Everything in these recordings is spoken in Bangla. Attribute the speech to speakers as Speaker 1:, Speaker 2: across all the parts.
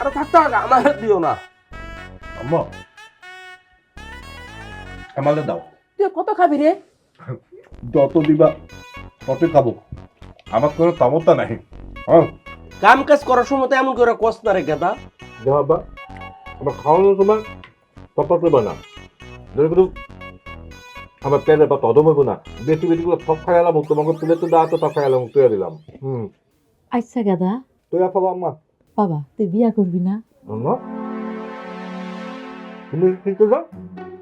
Speaker 1: আরে থাকতে আমার দিও না।
Speaker 2: আম্মা আমালে দাও।
Speaker 3: তুই কত খাবি রে?
Speaker 2: যত দিবা তত খাবো, আমার কোনো ক্ষমতা নাই। হ্যাঁ
Speaker 1: কাম কাজ করার সময় তো এমন করে কষ্ট না রে গেদা।
Speaker 2: বাবা আমার খাওয়ানোর সময় তফাৎ করবে না, কিন্তু আমার পেলে বা তদম হইব না। বেশি বেশি করে সব খাই এলাম, তোমাকে তুলে তো দেওয়া তো সব খাই এলাম, তুই দিলাম।
Speaker 3: আচ্ছা গাদা,
Speaker 2: তুই ফেলো আম্মা।
Speaker 3: বাবা তুই বিয়া করবি না?
Speaker 2: আম্মা তুমি ঠিক করছো,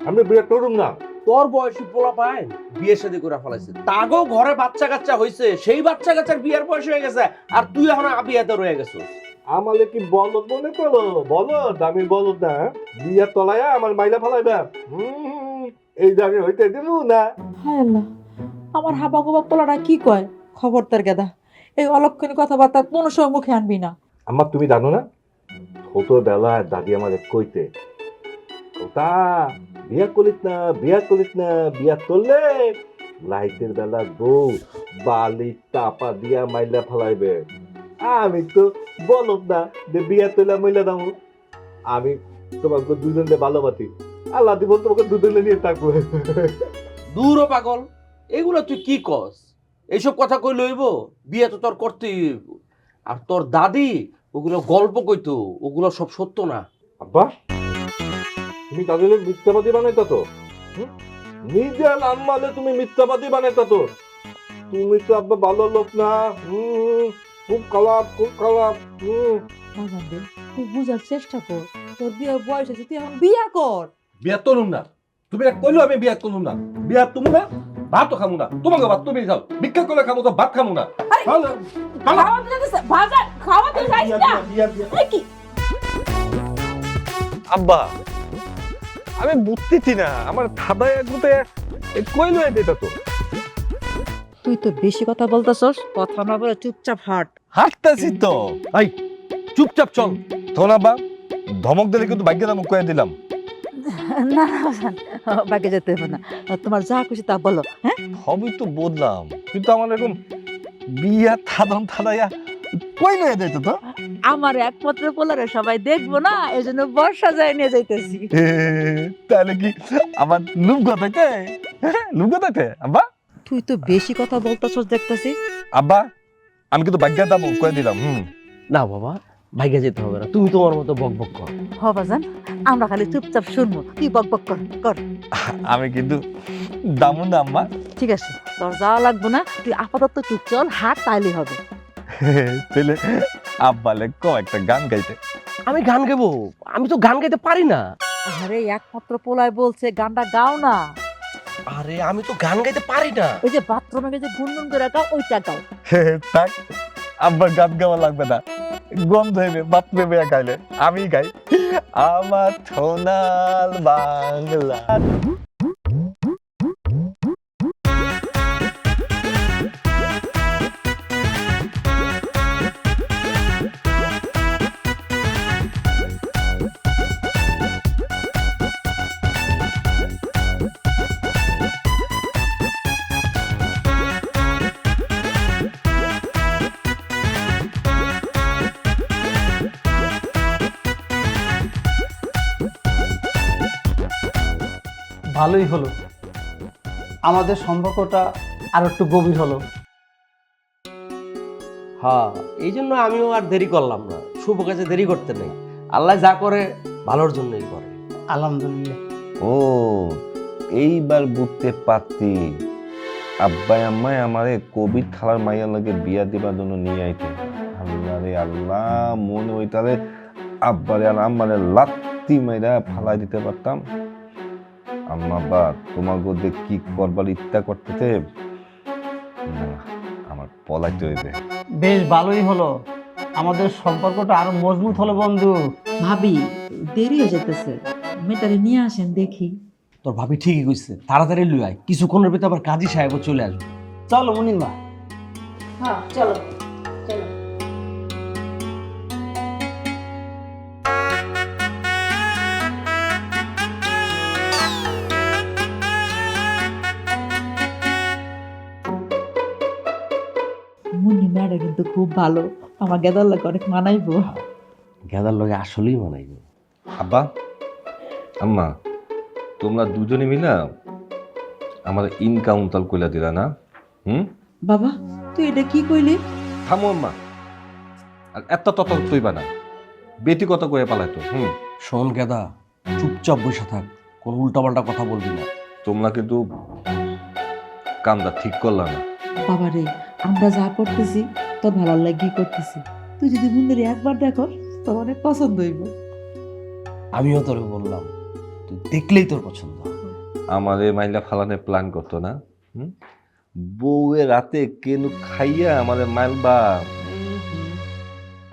Speaker 2: আমি বিয়ে করুম না।
Speaker 1: তোর বয়সী পোলা পায় বিয়ে শাদী করে ফেলাইছে, তাগো ঘরে বাচ্চা কাচ্চা হইছে, সেই বাচ্চা কাচ্চার বিয়ের বয়স হয়ে গেছে, আর তুই এখন বিয়েতে রয়ে গেছিস।
Speaker 2: আমালে কি বলদ মনে করো? বলদ আমি বলদ না, বিয়ে তলায় আমার মাইলা ফেলাইবা। এই জায়গায় হইতে দিব না।
Speaker 3: হায় আল্লাহ, আমার হাবা গোবা পোলাটা কি কয়? খবরদার গাদা, এই অলক্ষণী কথাবার্তা কোনো সময় মুখে আনবি না।
Speaker 2: আমার তুমি জানো না, ছোটবেলায় দাদি আমাকে কইতে, ওটা বিয়া করিস না, বিয়া করিস না, বিয়া করলে লাইটের বেলা বউ বালি চাপা দিয়া মাইলা ফেলাইবে। আমি তো বলদ না যে বিয়া তোলা মাইলা দাম। আমি তোমাকে দুজনে ভালোবাসি, আল্লাহ দিব তোমাকে দুজনে নিয়ে থাকবো।
Speaker 1: দূর ও পাগল, এগুলো তুই কি কস? এইসব কথা কই লইব? বিয়ে তো তোর করতেই হইব। আর তোর দাদি ওগুলো গল্প কইতো, ওগুলো সব সত্য না।
Speaker 2: আব্বা তুমি তাদের মিথ্যাবাদী বানাইতা তো, নিজে আম্মালে তুমি মিথ্যাবাদী বানাইতা তো। তুমি তো আব্বা ভালো লোক না, খুব খারাপ, খুব খারাপ।
Speaker 3: বাজান রে, তুই বুঝার চেষ্টা কর, তোর বিয়ে বয়স আছে, তুই এখন বিয়া কর।
Speaker 2: বিয়া তুলুম না, তুমি কইলো আমি বিয়া তুলুম না। বিয়া তুমি না, ভাতও খামু না, তোমাকে ভাত তুমি খাও, ভিক্ষা করে খামু তো ভাত খামু না।
Speaker 3: খাওয়াতে যাইতেছে, বাজার খাওয়াতে যাইস না। এ কি?
Speaker 4: আব্বা আমি বুঝতেছি না, আমার খাদায় একগুতে কইলো এটা তো
Speaker 3: তুই তো বেশি কথা বলতেছস, কথা না বলে চুপচাপ হাঁট।
Speaker 4: হাঁটতেছি তো। এই চুপচাপ চল। তোর আব্বা ধমক দিলে কিন্তু ভাগ্যে দাম কয়ে দিলাম।
Speaker 3: না বাজান, বাগে যেতে হবে না, তোমার যা খুশি তা বলো। হ্যাঁ
Speaker 4: সবই তো বললাম, কিন্তু আমার এরকম বিয়া থাদন থাদাইয়া কইলো এদের তো।
Speaker 3: আমার একমাত্র পোলারে সবাই দেখবো না, এই জন্য বর্ষা যায় নিয়ে যাইতেছি।
Speaker 4: তাহলে কি আমার লুঙ্গ থেকে লুঙ্গ থেকে আব্বা?
Speaker 3: তুই তো বেশি কথা বলতেছস দেখতেছি।
Speaker 4: আব্বা আমি কিন্তু ভাগ্যে দাম কয়ে দিলাম।
Speaker 1: না বাবা, ভাইগা যেতে হবে না, তুমি তোমার মতো বক বক কর।
Speaker 3: হ বাজান, আমরা খালি চুপচাপ শুনবো, তুই বক বক কর কর।
Speaker 4: আমি কিন্তু দামু না আম্মা।
Speaker 3: ঠিক আছে, তোর যাওয়া লাগবো না, তুই আপাতত চুপ চল, হাট তাইলে হবে।
Speaker 4: তাহলে আব্বালে একটা গান গাইতে।
Speaker 1: আমি গান গাবো? আমি তো গান গাইতে পারি না।
Speaker 3: আরে একমাত্র পোলায় বলছে গানটা গাও না।
Speaker 1: আরে আমি তো গান গাইতে পারি না।
Speaker 3: ওই যে বাথরুমে যে গুনগুন করে গাও, ওইটা গাও।
Speaker 4: থাক, আব্বার গান গাওয়া লাগবে না, গন্ধ হইবে বাপ ভেবে গাইলে। আমি গাই আমার সোনার বাংলা।
Speaker 5: ভালোই হলো, আমাদের সম্পর্কটা আর একটু গভীর হলো।
Speaker 1: হ্যাঁ, এই জন্য আমিও আর দেরি করলাম না। শুভ কাজে দেরি করতে নেই, আল্লাহ যা করে ভালোর জন্যই করে।
Speaker 5: আলহামদুলিল্লাহ।
Speaker 4: ও এইবার বুঝতে পারতি, আব্বাই আম্মাই আমারে কবির খালার মাইয়ার লাগে বিয়া দিবার জন্য নিয়ে আইতে। আল্লাহ রে আল্লাহ, মনে হইতারে আব্বারে আর আম্মারে লাত্তি মাইরা ফালাই দিতে পারতাম। আম্মা বা তোমার গদে কি করবার ইচ্ছা করতেছে, না আমার পলাইতে হইবে।
Speaker 5: বেশ ভালোই হলো, আমাদের সম্পর্কটা আরো মজবুত হলো বন্ধু।
Speaker 3: ভাবি দেরি হয়ে যেতেছে, মেয়েটারে নিয়ে আসেন দেখি।
Speaker 1: তোর ভাবি ঠিকই কইছে, তাড়াতাড়ি লুই আয়, কিছুক্ষণের ভিতরে আবার কাজী সাহেবও চলে আসবে।
Speaker 5: চলো মুনিমা।
Speaker 3: হ্যাঁ চলো চলো। মুন্নি মেয়েটা কিন্তু খুব ভালো, আমার গেদার লাগে অনেক মানাইবো।
Speaker 1: গেদার লগে আসলেই মানাইব।
Speaker 4: আব্বা আম্মা তোমরা দুজনে মিলা আমার ইনকাউন্টাল কইলা দিলা না?
Speaker 3: বাবা তুই এটা কি কইলি?
Speaker 4: থামো আম্মা, আর এত তত তুইবা না, বেটি কথা কয়ে পালাইতো।
Speaker 1: শোন গেদা, চুপচাপ বসে থাক, কোন উল্টাপাল্টা কথা বলবি না।
Speaker 4: তোমরা কিন্তু কামটা ঠিক করলা না।
Speaker 3: বাবা রে, আমরা যা করতেছি তোর ভালো লাগি করতেছি, তুই যদি বন্ধুরে একবার দেখো তোর অনেক পছন্দ হইব।
Speaker 1: আমিও তোরে বললাম, তুই দেখলেই তোর পছন্দ হবে।
Speaker 4: আমারে মাইলা ফালানের প্ল্যান করতো না? বউয়ে রাতে কেন খাইয়া আমাদের মাইলবা,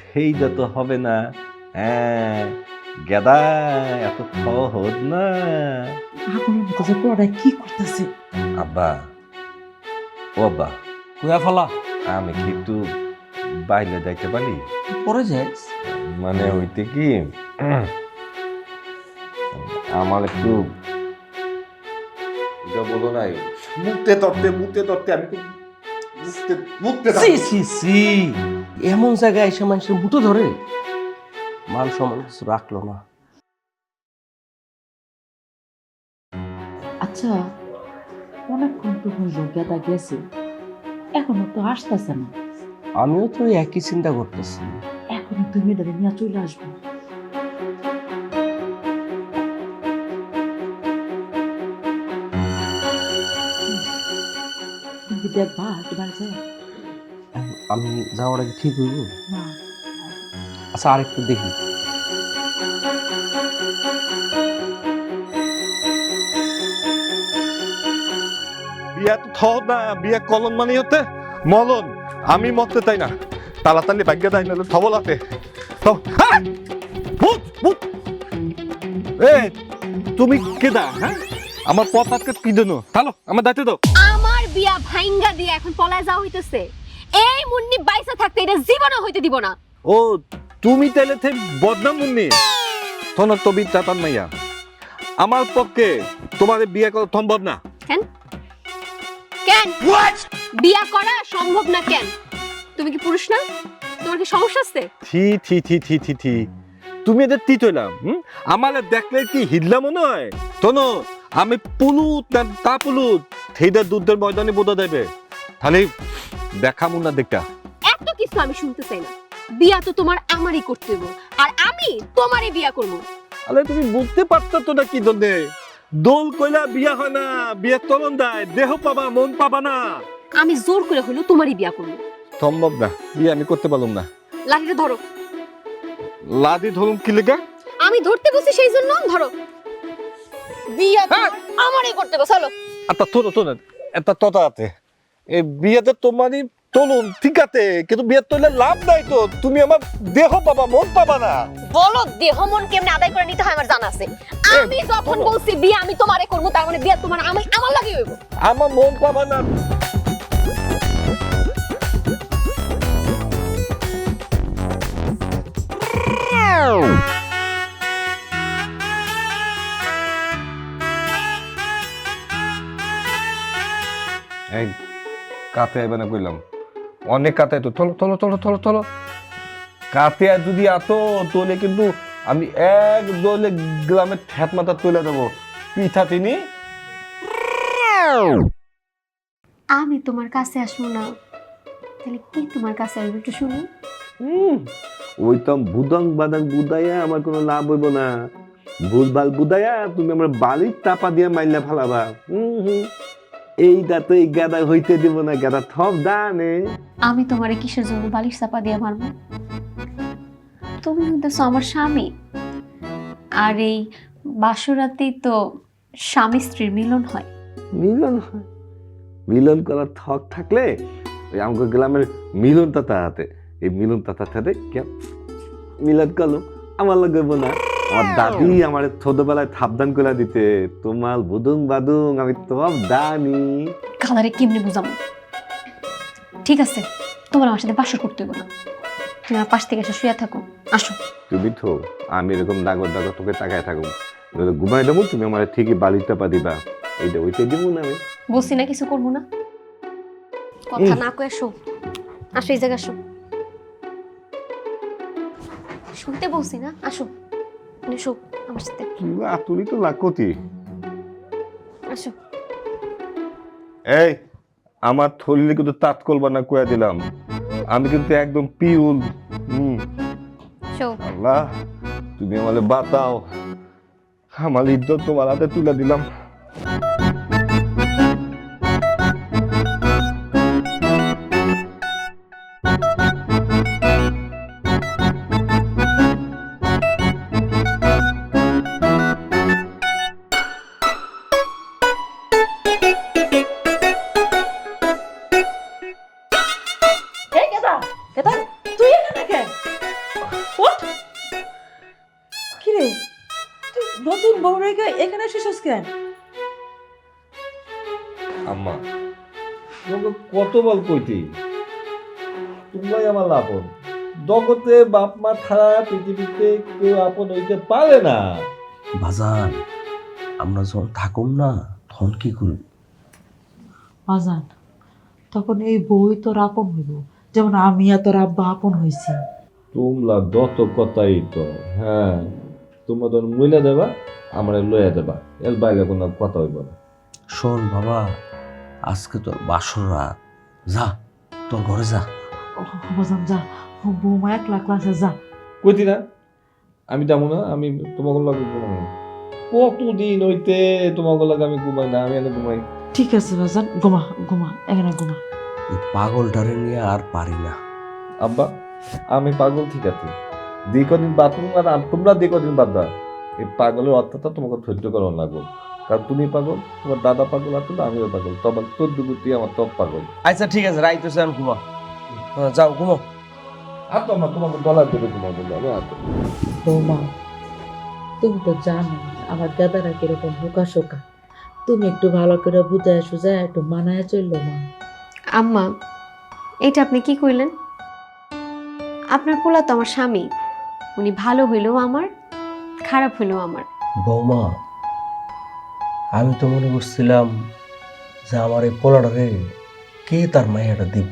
Speaker 4: সেইটা তো হবে না। হ্যাঁ গেদা, এত সহজ না।
Speaker 3: আগুনের মতো যে পোড়াটা কি করতেছে?
Speaker 4: আব্বা ও আব্বা,
Speaker 1: কুয়া ফলা
Speaker 4: আমি কি একটু বাইরে যাইতে পারি?
Speaker 1: পরে যাইস।
Speaker 4: মানে হইতে কি, আমার একটু এটা বলো নাই, মুতে ধরতে আমি তো মুতে
Speaker 1: সি সি সি, এমন জায়গায় এসে মানুষের মুটো ধরে, মান সম্মান কিছু রাখলো না।
Speaker 3: আচ্ছা, অনেকক্ষণ তো হইল গেদা গেছে, এখনো তো আসতেছে না।
Speaker 1: আমিও তো একই চিন্তা করতেছি।
Speaker 3: এখনো তুমি মেয়েটারে নিয়ে চলে আসবো। তুমি দেখবা তোমার যায়
Speaker 1: আমি যাওয়ার আগে ঠিক হইব?
Speaker 3: না।
Speaker 1: আচ্ছা আর একটু দেখি।
Speaker 4: বিয়া তো থ না, বিয়া কলন মানে হতে মলন। আমি মরতে চাই না, তাড়াতাড়ি ভাগ্য দেয় না থবলাতে। তুমি কেদা? হ্যাঁ আমার পথ আজকে কি জন্য? চলো আমার দায়িত্ব দাও।
Speaker 6: আমার বিয়া ভাঙ্গা দিয়ে এখন পলায় যাওয়া হইতেছে। এই মুন্নি বাইসা থাকতে এটা জীবনও হইতে দিব না।
Speaker 4: ও তুমি তাইলে বদনাম মুন্নি থন তবি চাতান মাইয়া। আমার পক্ষে তোমার বিয়ে করা সম্ভব না।
Speaker 6: কেন কেন বিয়া করা সম্ভব না কেন? তুমি কি পুরুষ না? তোমার কি সমস্যা আছে?
Speaker 4: থি থি থি থি থি থি, তুমি এদের তি চইলাম। আমার দেখলে কি হিদলা মনে হয়? শোনো, আমি পুলুত না তা পুলুত সেইটা দুধের ময়দানে বোধা দেবে, তাহলে দেখা মুন্না দেখা।
Speaker 6: এত কিছু আমি শুনতে চাই না। বিয়া তো তোমার আমারই করতে হইব, আর আমি তোমারই বিয়া করব।
Speaker 4: আরে তুমি বুঝতে পারতো তো না কি দন্দে? দোল কইলা বিয়া হয় না, বিয়ের তলন দেয়, দেহ পাবা মন পাবা না।
Speaker 6: আমি জোর করে হইলো তোমারই বিয়া করব।
Speaker 4: সম্ভব না, বিয়ে আমি করতে পারলাম না।
Speaker 6: লাঠিটা ধরো।
Speaker 4: লাদি ধরুন কি লেগা?
Speaker 6: আমি ধরতে বসি সেই জন্য ধরো। বিয়া তোমার আমারই করতে হবে, চলো।
Speaker 4: আচ্ছা তোলো তো না, একটা ততা আছে এই বিয়েতে তোমারই তলুন ঠিক আছে, কিন্তু বিয়ের তলে লাভ নাই তো। তুমি আমার দেহ পাবা মন পাবা না।
Speaker 6: বলো দেহ মন কেমনে আদায় করে নিতে হয় আমার জানা আছে। আমি যখন বলছি বিয়ে আমি তোমারে করব, তার মানে বিয়ে তোমার আমি আমার লাগি হইব।
Speaker 4: আমার মন পাবা না। এই কাতে আইবে না কইলাম, অনেক কাতে তো। চলো চলো চলো চলো চলো, কাতে যদি আতো তোলে কিন্তু আমি এক দলে গ্রামের ঠ্যাত মাথা তুলে দেবো। পিঠা তিনি
Speaker 6: আমি তোমার কাছে আসবো না, তাহলে কি তোমার কাছে আসবে একটু শুনি।
Speaker 2: ওই তো বুদং বাদাং বুদাইয়া আমার কোনো লাভ হইব না। ভুলভাল বুদাইয়া তুমি আমার বালির চাপা দিয়ে মাইলা ফালাবা। এইটা তো এই গাদা হইতে দিব না, গাদা থপ দানে।
Speaker 6: আমি তোমারে কিসের জন্য বালিশ চাপা দিয়ে মারবো? তুমি হইতেছো আমার স্বামী, আর এই বাসরাতেই তো স্বামী স্ত্রীর মিলন হয়।
Speaker 2: মিলন হয়? মিলন করার থক থাকলে ওই আমাকে গ্রামের মিলন তাতা হাতে, এই মিলন তাতার সাথে মিলন করলো আমার লাগবে না। আমার দাদি আমার ছোটবেলায় সাবধান করে দিতে, তোমার বুদুং বাদুং আমি সব দানি।
Speaker 6: কালারে কেমনে বুঝাবো? ঠিক আছে, তোমার আমার সাথে বাসর করতে হইব না। তুমি আমার পাশ থেকে এসে শুয়ে থাকো, আসো।
Speaker 2: তুমি তো আমি এরকম ডাগর ডাগর তোকে তাকায় থাকো, ঘুমাই দেবো, তুমি আমার ঠিকই বালির চাপা দিবা। এইটা ওইটাই দিব না আমি।
Speaker 6: বসি না, কিছু করবো না। কথা না কয়ে আসো, আসো এই জায়গায় আসো। শুনতে বলছি না, আসো এসো আমার সাথে,
Speaker 4: তুই আতুরি তো লাকতি।
Speaker 6: আসো।
Speaker 4: এই আমার থলিলে কিন্তু তাঁত করবা না কয়া দিলাম, আমি কিন্তু একদম পিউল।
Speaker 6: শো
Speaker 4: আল্লাহ তুমি আমাকে বাতাও, আমার ইজ্জত তোমার হাতে তুলে দিলাম।
Speaker 3: এই গেদা, গেদা তুই এখানে কেন? ওঠ। কি রে, তুই নতুন বউ রেখে এখানে এসেছিস কেন?
Speaker 2: আম্মা তোমাকে কত বল কইতি, তোমরাই আমার আপন। জগতে বাপ মা ছাড়া পৃথিবীতে কেউ আপন হইতে পারে না।
Speaker 1: বাজান, আমরা যখন থাকুম না তখন কি করব?
Speaker 3: আজান, তখন এই বউই তোর আপন হইব, যেমন আমি আর তোর আব্বা আপন হয়েছি।
Speaker 2: তোমরা যত কথাই তো, হ্যাঁ তোমরা তখন মইলা দেবা, আমরা লইয়া দেবা, এর বাইরে কোনো কথা হইব না।
Speaker 1: শোন বাবা, আজকে তোর বাসর রাত, যা তোর ঘরে যা।
Speaker 3: বাজান যা, বৌমা 1 লাখ ক্লাসে যা।
Speaker 2: কইতি না আমি যাবো না, আমি তোমাকে লাগে ঘুমাবো। কতদিন হইতে তোমাকে লাগে আমি ঘুমাই না, আমি এনে ঘুমাই।
Speaker 3: ঠিক আছে বাজান, ঘুমা ঘুমা, এখানে ঘুমা।
Speaker 1: এই পাগলটারে নিয়ে আর পারি না।
Speaker 2: আব্বা আমি পাগল ঠিক আছে, যে কদিন বাথরুম আর তোমরা যে কদিন বাদ দাও, এই পাগলের অর্থটা তোমাকে ধৈর্য করানো লাগবে। কারণ তুমি পাগল, তোমার দাদা পাগল আছে না, আমিও পাগল, তবে তোর দুগুতি আমার টপ পাগল।
Speaker 1: আচ্ছা ঠিক আছে, রাইতে স্যার ঘুমা, যাও ঘুমো।
Speaker 2: আর তো আমার তোমাকে ডলার দেবে ঘুমাবো না, আমি আর
Speaker 3: বৌমা, তুমি তো জানো আমার দাদারা কিরকম বোকা শোকা। তুমি একটু ভালো করে বুঝায় সুজায় একটু মানায় চললো মা।
Speaker 6: আম্মা, এটা আপনি কি কইলেন? আপনার পোলা তো আমার স্বামী, উনি ভালো হইলেও আমার, খারাপ হইলেও আমার।
Speaker 1: বৌমা, আমি তো মনে করছিলাম যে আমার এই পোলাটারে কে তার মাইয়াটা দিব,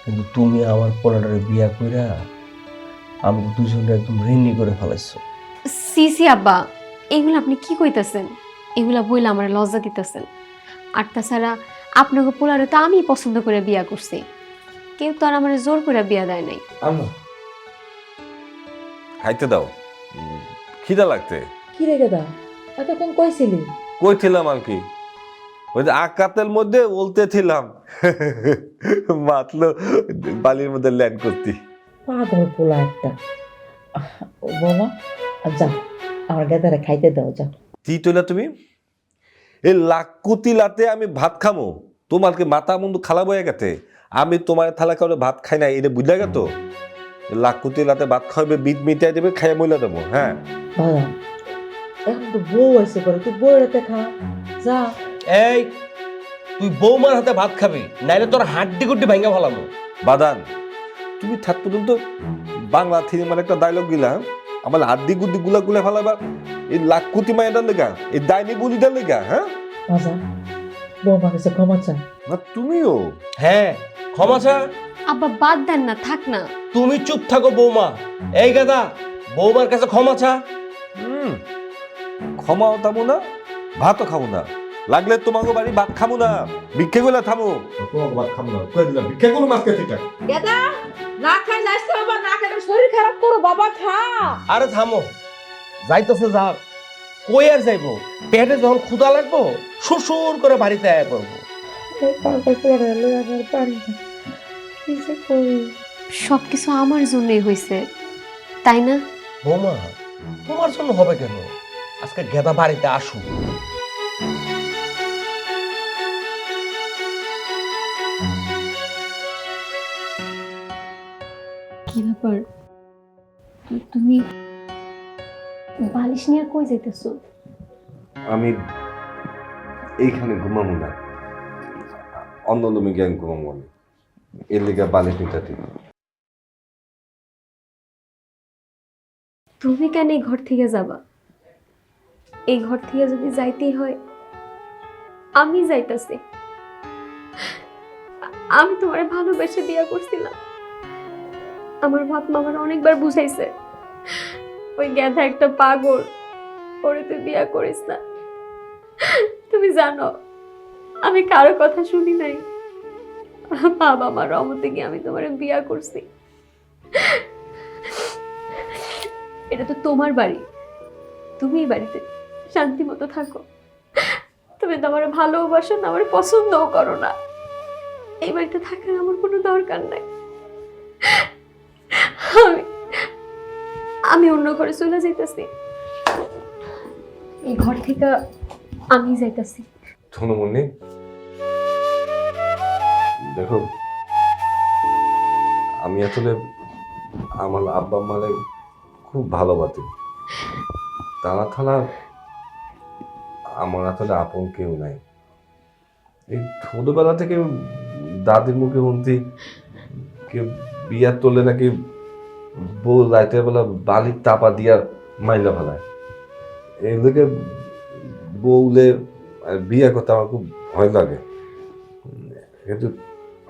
Speaker 1: কিন্তু তুমি আমার পোলাটারে বিয়া কইরা আমাকে দুজনকে একদম ঋণী করে ফেলাইছো।
Speaker 6: সি আব্বা, এগুলো আপনি কি কইতাছেন? এগুলা বইলে আমার লজ্জা দিতেছেন। আর তাছাড়া আপনাকে পোলারে তো আমি পছন্দ করে বিয়া করছি, কেউ তো আর আমার জোর করে বিয়া দেয় নাই।
Speaker 2: আম্মা
Speaker 4: খাইতে দাও, খিদা লাগতে।
Speaker 3: কি রে গেদা, এতক্ষণ কইছিলি?
Speaker 4: কইছিলাম আর কি, ওই যে আকাতের মধ্যে বলতে ছিলাম, মাতলো বালির মধ্যে ল্যান্ড করতি।
Speaker 3: পাগল পোলা একটা। বৌমা যা, আমার গেদারে খাইতে দাও, যা।
Speaker 4: কি তৈলা তুমি? এই লাকুতি লাতে আমি ভাত খামো, তোমার কি মাথা মুন্ডু খালা বয়ে গেছে? আমি তোমার থালা কারণে ভাত খাই না, এটা বুঝলে গেতো? লাকুতি লাতে ভাত খাওয়াবে, বিট মিটাই দেবে, খাইয়া মইলা দেবো। হ্যাঁ
Speaker 3: বাবা, এখন তো বউ আছে করে, তুই বউ রাতে খা, যা।
Speaker 1: এই তুই বৌমার হাতে ভাত খাবি, নাইলে তোর হাড্ডি গুড্ডি ভাঙা ফেলামো।
Speaker 4: বাদান, তুমি থাক পর্যন্ত বাংলা সিনেমার একটা ডায়লগ গিলা, আমার হাড্ডি গুড্ডি গুলা গুলা ফেলাবা এই লাকুতি মায়ের লেগা, এই ডাইনি বুলিটার লেগা। হ্যাঁ
Speaker 3: বাজা, বৌমার কাছে ক্ষমা চা।
Speaker 4: না তুমিও
Speaker 1: হ্যাঁ, ক্ষমা চা।
Speaker 6: আব্বা বাদ দেন না, থাক না।
Speaker 1: তুমি চুপ থাকো বৌমা। এই গাদা, বৌমার কাছে ক্ষমা চা।
Speaker 4: ক্ষমাও থামো না, ভাতও খাবো না, লাগলে তোমাকে বাড়ি ভাত খাবো না, ভিক্ষে গুলা থামো।
Speaker 2: তোমাকে ভাত খাবো না, কয়ে দিলাম ভিক্ষা করো মাছ খেতে চাই।
Speaker 3: গেদা, না খাই যাইতে বাবা, না খেলে শরীর খারাপ করো বাবা, খা।
Speaker 1: আরে থামো, যাইতেছে যা, কই আর যাইবো? পেটে যখন ক্ষুধা লাগবো শ্বশুর করে বাড়িতে আয়া পড়বো।
Speaker 3: পাগল পোলা লই আমার পারি না, কি যে করি।
Speaker 6: সবকিছু আমার জন্যই হয়েছে, তাই না?
Speaker 1: বৌমা, তোমার জন্য হবে কেন? আজকে গেদা বাড়িতে আসুক।
Speaker 6: কি ব্যাপার, তুমি বালিশ নিয়ে কই যাইতেছো?
Speaker 4: আমি এইখানে ঘুমাবো না, অন্য রুমে গিয়ে আমি ঘুমাবো। আমি এর লেগে বালিশ নিতে দিই।
Speaker 6: তুমি কেন এই ঘর থেকে যাবা? এই ঘর থেকে যদি যাইতেই হয়, আমি যাইতাছি। আমি তোমারে ভালোবেসে বিয়া করছিলাম, আমার বাপ মা আমার অনেকবার বুঝাইছে ওই গ্যাধা একটা পাগল, ওরে তুই বিয়া করিস না। তুমি জানো আমি কারো কথা শুনি নাই, বাবা মার রহমতে গিয়ে আমি তোমার বিয়া করছি। এটা তো তোমার বাড়ি, তুমি এই বাড়িতে শান্তি মতো থাকো। তুমি তো আমার ভালোবাসো না, আমার পছন্দও করো না, এই বাড়িতে থাকার আমার কোনো দরকার নাই। আমি অন্য ঘরে চলে যাইতেছি, এই ঘর থেকে আমি যাইতেছি।
Speaker 2: ধনমণি, দেখো আমি আসলে আমার আব্বা আম্মারে খুব ভালোবাসি। তারা ছাড়া আমার আসলে আপন কেউ নাই। এই ছোটবেলা থেকে দাদির মুখে শুনছি কেউ বিয়ার তোলে নাকি বউ রাতের বেলা বালির তাপা দিয়া মাইলা ফেলায়। এই দিকে বউলে বিয়ে করতে আমার খুব ভয় লাগে। কিন্তু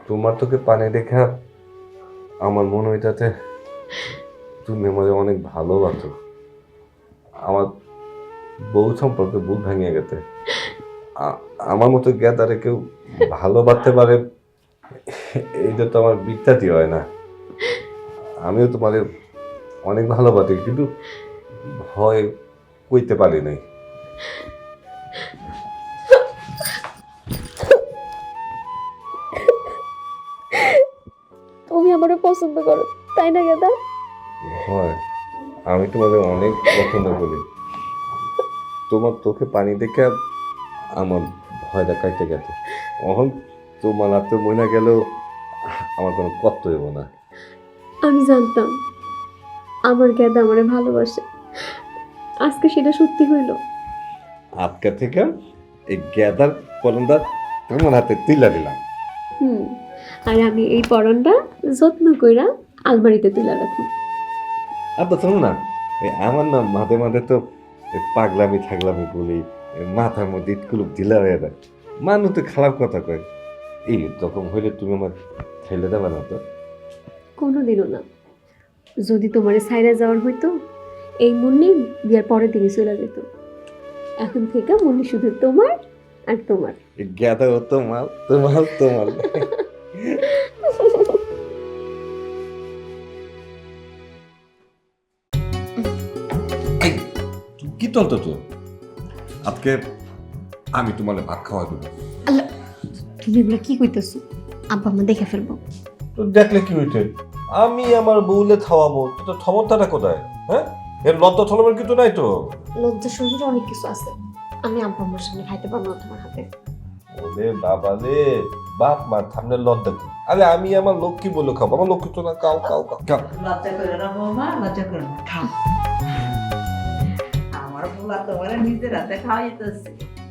Speaker 2: তোমার তোকে পানি দেখা আমার মনে হইতাতে তুমি আমাকে অনেক ভালোবাসো। আমার বউ সম্পর্কে বুক ভাঙিয়ে গেছে। আমার মতো জ্ঞাতারে কেউ ভালোবাসতে পারে এইটা তো আমার বিখ্যাতি হয় না। আমিও তোমাদের অনেক ভালোবাসি, কিন্তু ভয় কইতে পারি নাই।
Speaker 6: তুমি আমারও পছন্দ করো তাই না গেদা?
Speaker 2: হয়, আমি তোমাদের অনেক পছন্দ করি। তোমার চোখে পানি দেখে আমার ভয়টা কাটতে গেছে। এখন তোমার হাতে মনে গেলেও আমার কোনো কষ্ট হইব না।
Speaker 6: আমি জানতাম আমার গেদা আমারে ভালোবাসে, আজকে সেটা সত্যি হইল।
Speaker 2: আজকে থেকে এই গ্যাদার পলনটা তোমার হাতে তুলে দিলাম।
Speaker 6: আর আমি এই পরনটা যত্ন কইরা আলমারিতে তুলে রাখি।
Speaker 2: আব্বা শোনো না, আমার না মাঝে মাঝে তো পাগলামি থাগলামি বলি, মাথার মধ্যে ইটকুলুপ ঢিলা হয়ে যায়। মানুষ তো খারাপ কথা কয়। এই তখন হইলে তুমি আমার ঠেলে দেবে না তো?
Speaker 6: কোনোদিনও না। যদি তোমারে সাইরা যাওয়ার হইতো এই মুন্নি বিয়ার পরের দিনই চলে যেত। এখন থেকে মুন্নি শুধু তোমার আর তোমার।
Speaker 2: গ্যাদা ও তোমার তোমার তোমার। কি চলতো তো? আজকে আমি তোমার ভাত খাওয়া দেবো।
Speaker 6: আল্লাহ, তুমি এগুলো কি কইতেছো? আব্বা আম্মা দেখে ফেলবো।
Speaker 2: তো দেখলে কি হইতে? আমি আমার বউলে খাওয়াবো, তো ক্ষমতাটা কোথায়? হ্যাঁ, এর লজ্জা ছলমের কিছু নাই তো?
Speaker 6: লজ্জা সহ্যের অনেক কিছু আছে, আমি আব্বা আম্মার সামনে খাইতে পারবো না তোমার হাতে।
Speaker 2: ওরে বাবা রে, বাপ মার সামনে লজ্জা কি? আরে আমি আমার লক্ষ্মী বলে খাবো, আমার লক্ষ্মী তো না। খাও খাও খাও খাও।
Speaker 3: লজ্জা করে না বৌমা, লজ্জা করে না, খাও। আমার পোলা তোমার নিজের হাতে খাওয়াইতেছি,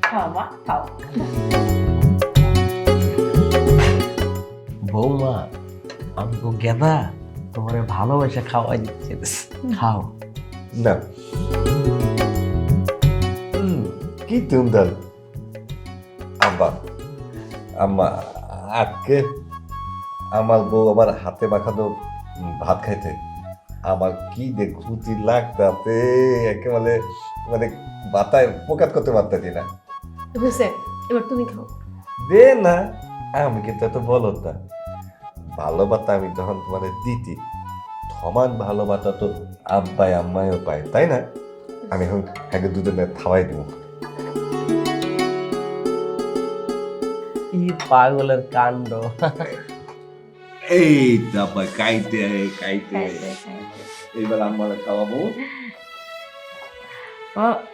Speaker 3: খাও মা খাও।
Speaker 1: বৌমা, আমি তো গেদা তোমার ভালোবাসা খাওয়াই দিচ্ছে, খাও।
Speaker 2: না, কি ধুমধাম। আব্বা আম্মা, আজকে আমার বউ আমার হাতে মাখানো ভাত খাইতে আমার কি দেখুতি লাগতাতে, একেবারে মানে বাতায় প্রকাশ করতে পারতাছি না।
Speaker 6: হয়েছে, এবার তুমি খাও।
Speaker 2: দে না, আমি কিন্তু এত বলত না। ভালোবাসা আমি যখন তোমার দিতি, সমান ভালোবাসা তো আব্বাই আম্মাইও পায়, তাই না? আমি এখন একে দুজনে খাওয়াই দিব।
Speaker 1: কি পাগলের কাণ্ড!
Speaker 2: এই তারপর কাইতে কাইতে এইবার আম্মার খাওয়াবো।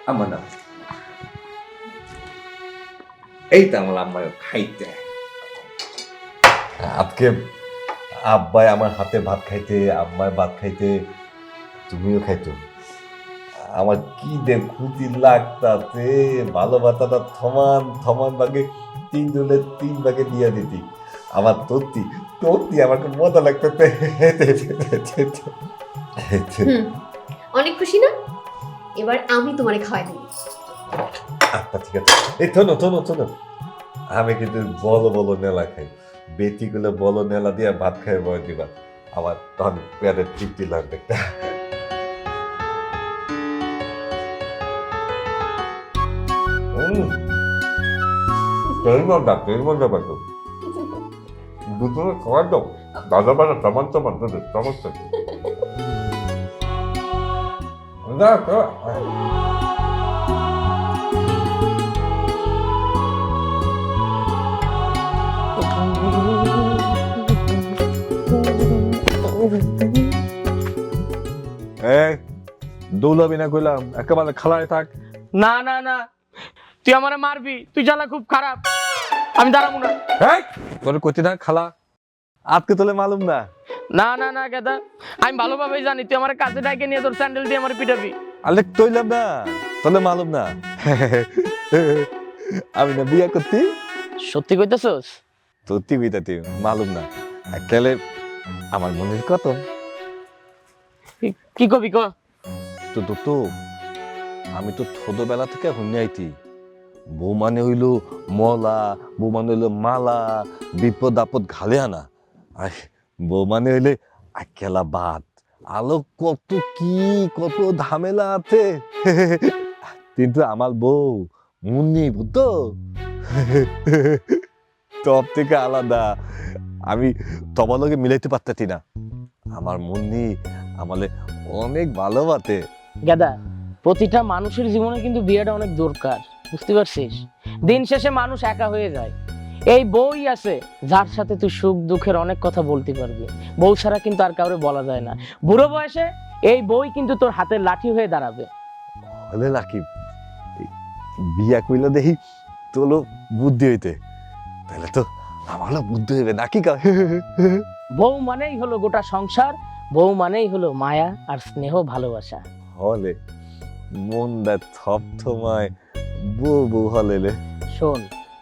Speaker 2: আমার না, এই তো আমার আম্মার খাইতে। আজকে আব্বাই আমার হাতে ভাত খাইতে, আম্মায় ভাত খাইতে, তুমিও খাইতো। আমার কি খুঁতি লাগতাছে, ভালোবাসাটা সমান সমান ভাগে 3 জনে 3 ভাগে দিয়ে দিতি। আমার তোরতি আমার খুব মজা লাগতেছে।
Speaker 6: অনেক খুশি না? এবার আমি তোমারে খাওয়াই দেব।
Speaker 2: আচ্ছা ঠিক আছে। এই শোনো শোনো শোনো, আমি কিন্তু বলো বলো নেলা খাই। বেটি গুলো বলো নেলা দিয়ে ভাত খাই বয় দিবা। আমার তখন পেয়ারের তৃপ্তি লাগবে। তেল মজা পাইতো দুপুরে খাওয়ার দাও দাদা বাড়া টমান টমান সমস্যা
Speaker 4: দৌলাবি না কইলাম, একেবারে খালায় থাক।
Speaker 7: না না না, তুই আমারে মারবি, তুই জ্বালা খুব খারাপ, আমি দাঁড়াবো না।
Speaker 4: তোর কতি না খালা আজকে তোলে মালুম না।
Speaker 7: না না না গেদা, আমি ভালোভাবেই জানি তুই আমার কাছে ডাইকে নিয়ে তোর স্যান্ডেল দিয়ে আমার পিটাবি।
Speaker 4: আলে তৈলাম না, তোলে মালুম না। আমি না বিয়া করতি।
Speaker 7: সত্যি কইতেছস?
Speaker 4: সত্যি কইতাতি, মালুম না। একেলে আমার মনের কত
Speaker 7: কি কবি ক?
Speaker 4: তো আমি তো ছোটবেলা থেকে শুনে আইতি বউ মানে হইল মলা, বউ মানে হইল মালা, বিপদ আপদ ঘালে আনা। আর বউ মানে হইলে আকেলা বাদ আলো, কত কি কত ঝামেলা আছে। কিন্তু আমার বউ মুন্নি বুঝতো সব থেকে আলাদা। আমি তোমার লগে মিলাইতে পারতাছি না। আমার মুন্নি আমালে অনেক ভালোবাসে।
Speaker 7: গেদা, প্রতিটা মানুষের জীবনে কিন্তু বিয়েটা অনেক দরকার, বুঝতে পারছিস? দিন শেষে মানুষ একা হয়ে যায়। এই বউই আছে যার সাথে তুই সুখ দুঃখের অনেক কথা বলতে পারবি। বউ ছাড়া কিন্তু আর কাউরে বলা যায় না। বুড়ো বয়সে এই বউই কিন্তু তোর হাতের লাঠি হয়ে দাঁড়াবে।
Speaker 4: হলে রাকিব বিয়া কইলে দেখি তোলো বুদ্ধি হইতে, তাহলে তো আমারও বুদ্ধি হইবে নাকি?
Speaker 7: বউ মানেই হলো গোটা সংসার, বউ মানেই হলো মায়া আর স্নেহ ভালোবাসা।
Speaker 4: হলে মনটা থপথমায় বউ বউ হলে।
Speaker 7: শোন,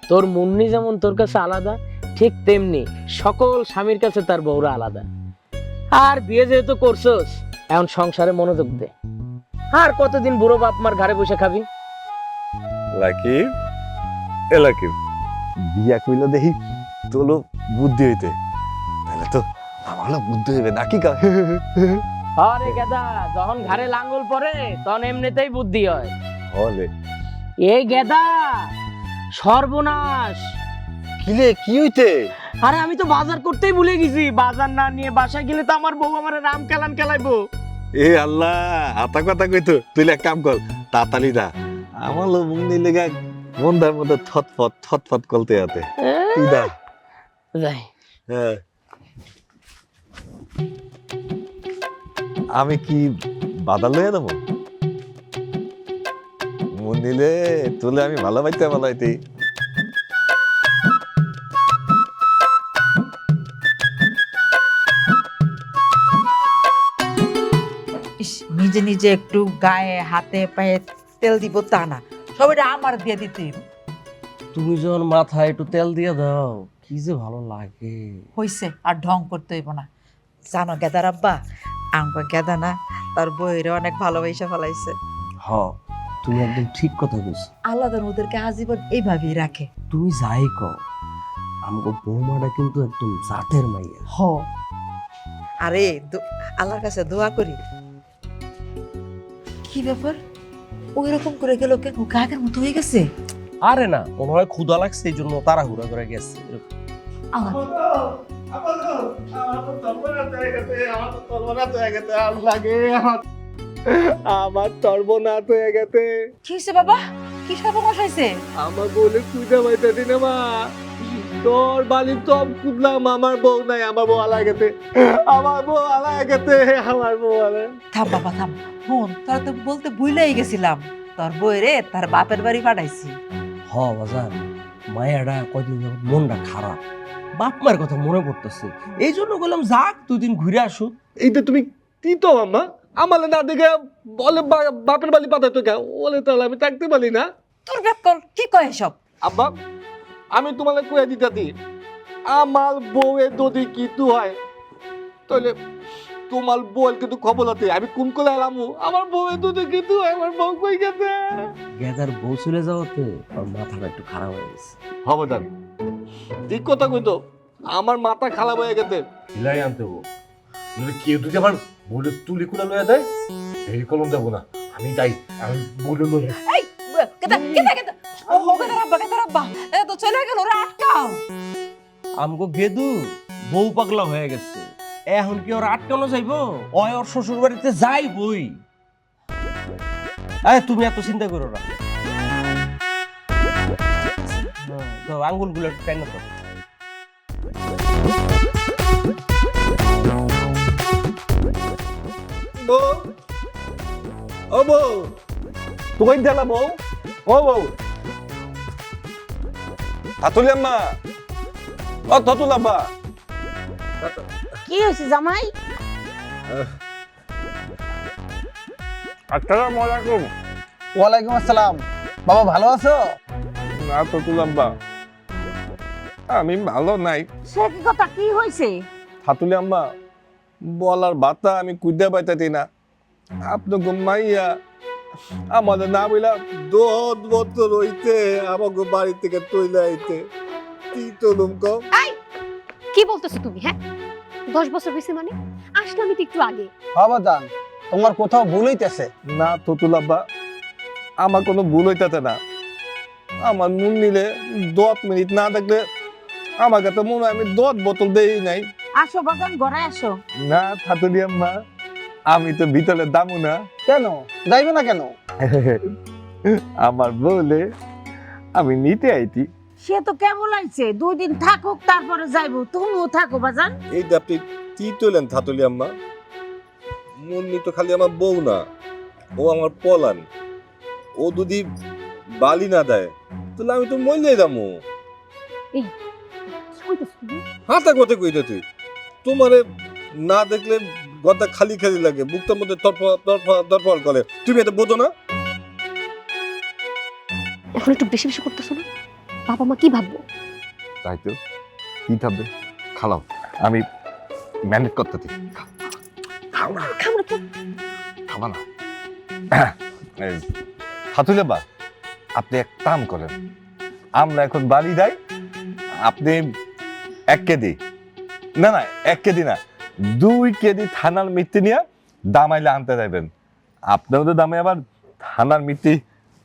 Speaker 7: তোর মুন্নি যেমন তোর কাছে আলাদা, ঠিক তেমনি সকল স্বামীর কাছে তার বউরা আলাদা। আর বিয়ে যেহেতু করছস, এখন সংসারে মনোযোগ দে। আর কতদিন বুড়ো বাপ মার ঘরে বসে খাবি?
Speaker 4: রাকিব এ রাকিব বিয়া কইলে দেখি তোলো বুদ্ধি হইতে, তাহলে তো আমারও বুদ্ধি হইবে নাকি?
Speaker 7: আরে গেদা, যখন ঘরে লাঙ্গল পড়ে তখন এমনিতেই বুদ্ধি হয়।
Speaker 4: হলে
Speaker 7: এই গেদা, সর্বনাশ!
Speaker 4: কিলে কি হইতে?
Speaker 7: আরে আমি তো বাজার করতেই ভুলে গেছি। বাজার না নিয়ে বাসায় গেলে তো আমার বউ আমার রাম কেলান কেলাইবো।
Speaker 4: এ আল্লাহ, আতা কথা কইতো। তুই এক কাম কর, তাড়াতাড়ি না। আমার লো মুখ নিলে গা মন্দার মধ্যে থতফত করতে আতে। তুই দা
Speaker 7: যাই।
Speaker 4: হ্যাঁ, আমি কি বাধা লইয়া দেবো? মন নিলে তুলে আমি ভালো পাইতে।
Speaker 3: নিজে নিজে একটু গায়ে হাতে পায়ে তেল দিব তা না, সবাইটা আমার দিয়ে দিতে
Speaker 1: তুমি যখন মাথায় একটু তেল দিয়ে দাও কি যে ভালো লাগে।
Speaker 3: হইছে, আর ঢং করতে হইব না। জানো গেদার আব্বা, আমাকে গেদা না তার বইরে অনেক ভালোবাসা ফেলাইছে।
Speaker 1: হ, তুমি একদম ঠিক কথা বলছো।
Speaker 3: আল্লাহ তার ওদেরকে আজীবন এইভাবেই রাখে।
Speaker 1: তুমি যাই কও, আমাকে বৌমাটা কিন্তু একদম জাতের মাইয়া।
Speaker 3: হ, আরে আল্লাহর কাছে দোয়া করি। কি ব্যাপার, ওই রকম করে গেল কেন? গায়ের মতো হয়ে গেছে।
Speaker 1: আরে না, মনে হয় ক্ষুধা লাগছে এই জন্য তাড়াহুড়া করে গেছে।
Speaker 5: আমার সর্বনাশ হয়ে গেছে।
Speaker 3: কি হয়েছে বাবা? কি সর্বনাশ হয়েছে?
Speaker 5: আমার বলে খুঁজে পাইতেছি না মা। তোর বাড়ি সব খুঁজলাম, আমার বউ নাই। আমার বউ আলা গেছে, আমার বউ আলা গেছে, আমার বউ আলা।
Speaker 3: থাম বাবা থাম, বোন তোরা তো বলতে ভুলেই গেছিলাম, তোর বইরে তার বাপের বাড়ি পাঠাইছি।
Speaker 1: হ বাজার, মায়াটা কদিন যাবত মনটা খারাপ, বাপ মায়ের কথা মনে পড়তেছে। এই জন্য বললাম যাক দুদিন ঘুরে আসুক।
Speaker 5: এইটা তুমি কি তো আম্মা আমার না দেখে বলে বাপের বাড়ি পাঠাতো কে? বলে তাহলে আমি থাকতে পারি না।
Speaker 3: তোর ব্যাকল কি কয় সব?
Speaker 5: আব্বা, আমি তোমার কয়ে দিতে দিই, আমার বউয়ের যদি কিছু হয় তাহলে তোমার বউয়ের কিন্তু খবর হতে। আমি কোন করে এলাম, আমার বউয়ের যদি কিছু হয়, আমার বউ কই গেছে।
Speaker 1: গেদার বউ চলে যাওয়াতে আমার মাথাটা একটু খারাপ হয়ে গেছে।
Speaker 5: খবরদার, ঠিক কথা কইতো, আমার মাথা খারাপ হয়ে গেছে।
Speaker 2: হিলাই আনতে হবো।
Speaker 5: যদি কেউ যদি আমার বলে তুলি কুলা লয়ে দেয় এই কলম দেবো না, আমি তাই আমি বলে লয়ে
Speaker 3: এই কেদা কেদা কেদা ও হো কেদা রাব্বা এ তো চলে গেল রে আটকাও।
Speaker 1: আমগো গেদু বউ পাগলা হয়ে গেছে, এখন কি ওর আটকানো যাইবো? ওর শ্বশুর বাড়িতে যাইবই। তুমি এত চিন্তা করো না, আঙ্গুল গুলো টাইনা তো।
Speaker 5: বউ, ও বউ,
Speaker 4: তুই দিলা বউ, ও বউ, তাতুলি আম্মা, ও তাতুল আব্বা।
Speaker 3: কি হইছে জামাই?
Speaker 4: আসসালামু আলাইকুম।
Speaker 8: ওয়ালাইকুম আসসালাম। বাবা ভালো আছো?
Speaker 4: না তাতুল আব্বা, আমি ভালো নাই।
Speaker 3: সে কি কথা, কি হইছে?
Speaker 4: তাতুলি আম্মা, বলার বাতা আমি কুইদা পাইতাছি না। আপনি ঘুমাইয়া
Speaker 5: আমাদের না বইলা 10 বছর হইতে আমাকে বাড়ি থেকে তৈলে আইতে কি তলুম কম।
Speaker 6: কি বলতেছো তুমি? হ্যাঁ 10 বছর হয়েছে মানে? আসলে আমি তো একটু আগে।
Speaker 8: বাবা জান, তোমার কোথাও ভুল হইতেছে।
Speaker 4: না তাতুল আব্বা, আমার কোনো ভুল হইতাছে না। আমার নুন নিলে 10 মিনিট না থাকলে আমার কাছে মনে হয় আমি 10 বোতল দেই নাই।
Speaker 3: আসো বাজান, ঘরে আসো।
Speaker 4: না তাতুলি আম্মা, আমি তো ভিতরে দামু না।
Speaker 8: কেন যাইবে না কেন?
Speaker 4: আমার বলে আমি নিতে আইতি।
Speaker 3: সে তো কেমন লাগছে, 2 দিন থাকুক তারপরে যাইবো। তুমিও থাকো বাজান।
Speaker 5: এই যে আপনি কি তোলেন থাতুলি আম্মা, মুন্নি তো খালি আমার বউ না, ও আমার পলান। ও যদি বালি না দেয় তাহলে আমি তো মরলে যাবো।
Speaker 6: কি কইতেছো তুমি?
Speaker 5: হাতা কথা কইতে তুই তোমারে না দেখলে গদা খালি খালি লাগে, বুকটার মধ্যে তরফল করে। তুমি এটা বোঝো না?
Speaker 6: এখন একটু বেশি বেশি করতেছো না? বাবা মা কি ভাববো?
Speaker 4: তাই তো, কি থাকবে? খালাও, আমি ম্যানেজ করতে দিই।
Speaker 6: খাবো না তো।
Speaker 4: খাবা না। ফাতুলে বা, আপনি এক কাম করেন, আমরা এখন বাড়ি যাই, আপনি 1 কেজি না 1 কেজি না 2 কেজি থানার মিষ্টি নিয়ে দামাইলে আনতে যাবেন। আপনারও তো দামে আবার থানার মিষ্টি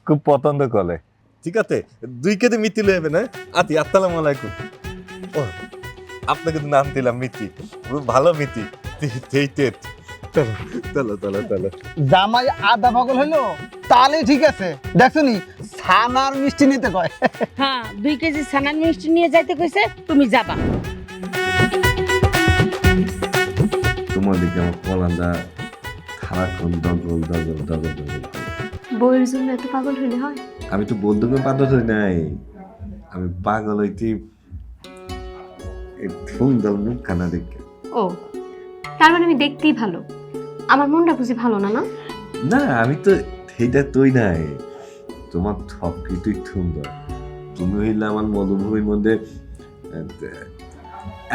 Speaker 4: খুব পছন্দ করে।
Speaker 5: ঠিক আছে, 2 কেজি মিষ্টি লয়ে যাবে না? আসসালামু আলাইকুম। ও আপনাকে তো নাম দিলাম মিষ্টি, খুব ভালো মিষ্টি। চলো চলো চলো চলো।
Speaker 8: জামাই আধা পাগল হইলো তাহলে ঠিক আছে। দেখছনি ছানার মিষ্টি নিতে কয়।
Speaker 3: হ্যাঁ 2 কেজি ছানার মিষ্টি নিয়ে যাইতে কইছে, তুমি যাবা।
Speaker 2: তোমার দিকে আমার পলান্দা সারাক্ষণ দগল দগল দগল দগল।
Speaker 6: বউয়ের জন্য এত পাগল হইলে হয়?
Speaker 2: আমি তো বলতে কোনো পাগল হই নাই, আমি পাগল হইতে সুন্দর মুখখানা দেখে।
Speaker 6: ও তার মানে আমি দেখতেই ভালো, আমার মনটা বুঝি ভালো না? না
Speaker 2: না আমি তো সেইটা তুই নাই, তোমার সব কিছুই সুন্দর। তুমি হইলে আমার মধুভূমির মধ্যে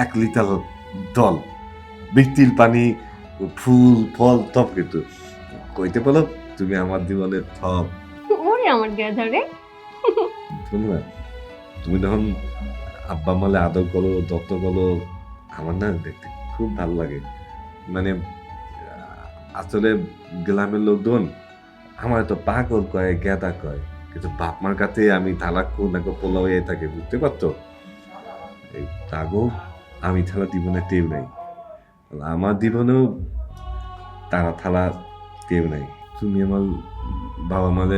Speaker 2: 1 লিটার জল, বৃষ্টির পানি, ফুল ফল সব কিছু। কইতে পারো তুমি আমার জীবনের সব।
Speaker 6: ওরে আমার গেধারে।
Speaker 2: শুনবা, তুমি যখন আব্বা মালে আদর করো, যত্ন করো, আমার না দেখতে খুব ভালো লাগে। মানে আসলে গ্রামের লোকজন আমার তো পাগল কয়, গেদা কয়, কিন্তু বাপ মার কাছে আমি থালাক্কু নাকো পোলা হয়ে থাকে, বুঝতে পারছো? এই তাগো আমি থালা জীবনে টেউ নাই, আমার জীবনেও তারা থালা টেউ নাই। তুমি আমার বাবা মালে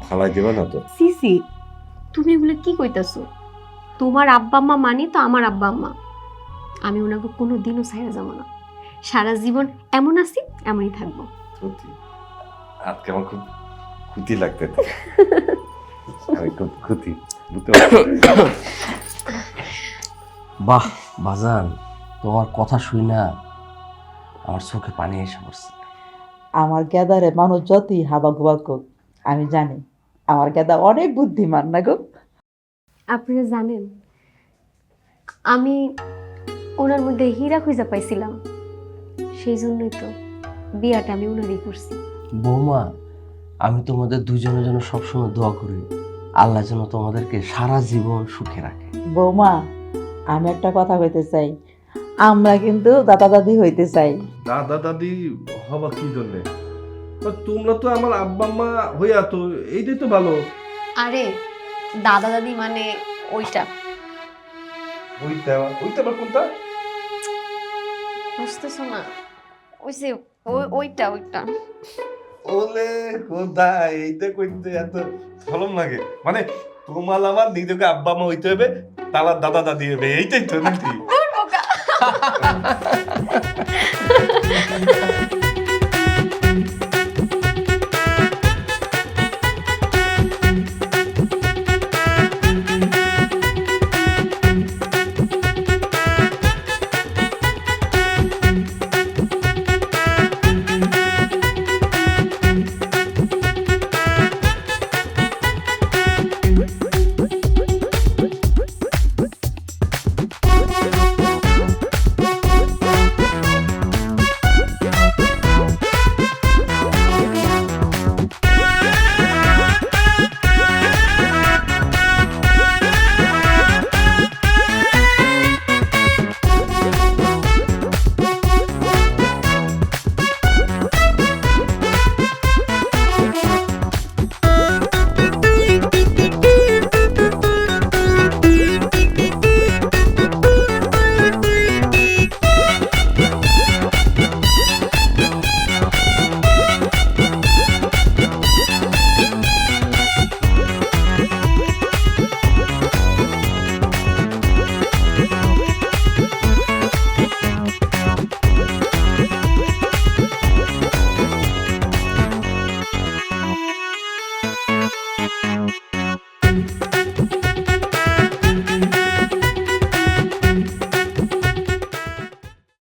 Speaker 2: ফালাই দেবা না তো?
Speaker 6: সিসি তুমি এগুলো কি কইতাছো? তোমার আব্বা আম্মা মানে তো আমার আব্বা আম্মা। আমি ওনাকে কোনো দিনও ছাইড়া যাবো না, সারা জীবন এমন আছি এমনই থাকবো।
Speaker 2: সত্যি আজকে আমার খুব খুশি লাগতেছে, আমি খুব খুশি, বুঝতে পারছো?
Speaker 1: বাহ বাজান, তোমার কথা শুই না আমার চোখে পানি এসে পড়ছে।
Speaker 9: আমার গেদারে মানুষ যতই হাবা গোবা কোক, আমি জানি আমার গেদা অনেক বুদ্ধিমান না গো।
Speaker 6: আপনারা জানেন আমি ওনার মধ্যে হীরা খুঁজে পাইছিলাম, সেই জন্যই তো বিয়াটা আমি ওনারই করছি।
Speaker 1: বৌমা, আমি তোমাদের দুজনের জন্য সবসময় দোয়া করি, আল্লাহ যেন তোমাদেরকে সারা জীবন সুখে রাখে।
Speaker 9: বৌমা, আমি একটা কথা কইতে চাই, আমরা কিন্তু দাদা দাদি হইতে চাই।
Speaker 4: দাদা দাদি হবা কি জন্যে? তোমরা তো আমার আব্বা আম্মা হইয়া তো এইটাই তো ভালো।
Speaker 6: আরে দাদা দাদি মানে ওইটা,
Speaker 4: ওইটা আবার কোনটা?
Speaker 6: বুঝতেছো না? ওই যে ওইটা ওইটা।
Speaker 4: ওলে খোদা, এইটা কইতে এত ভালো লাগে? মানে তোমার আমার নিজেকে আব্বা মা হইতে হবে, তার দাদা দাদি হবে, এইটাই তো নাকি?